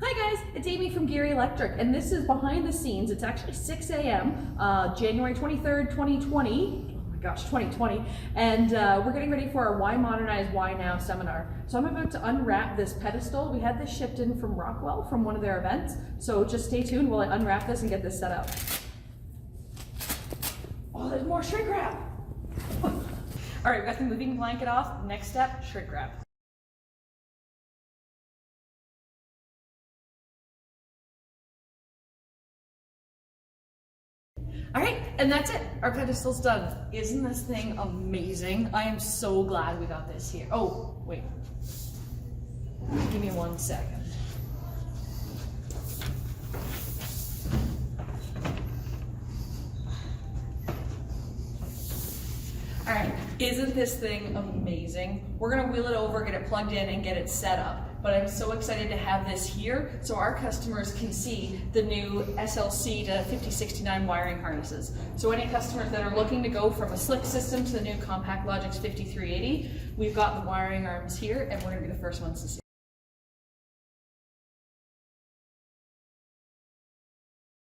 Hi guys, it's Amy from Gerrie Electric, and this is behind the scenes. It's actually 6 a.m., January 23rd, 2020. Oh my gosh, 2020. And we're getting ready for our Why Modernize, Why Now seminar. So I'm about to unwrap this pedestal. We had this shipped in from Rockwell from one of their events. So just stay tuned while I unwrap this and get this set up. Oh, there's more shrink wrap. All right, we've got the moving blanket off. Next step, shrink wrap. All right, and that's it. Our pedestal's done. Isn't this thing amazing? I am so glad we got this here. Oh, wait. Give me 1 second. All right, isn't this thing amazing? We're gonna wheel it over, get it plugged in, and get it set up. But I'm so excited to have this here so our customers can see the new SLC to 5069 wiring harnesses. So any customers that are looking to go from a slick system to the new Compact Logix 5380, we've got the wiring arms here, and we're gonna be the first ones to see.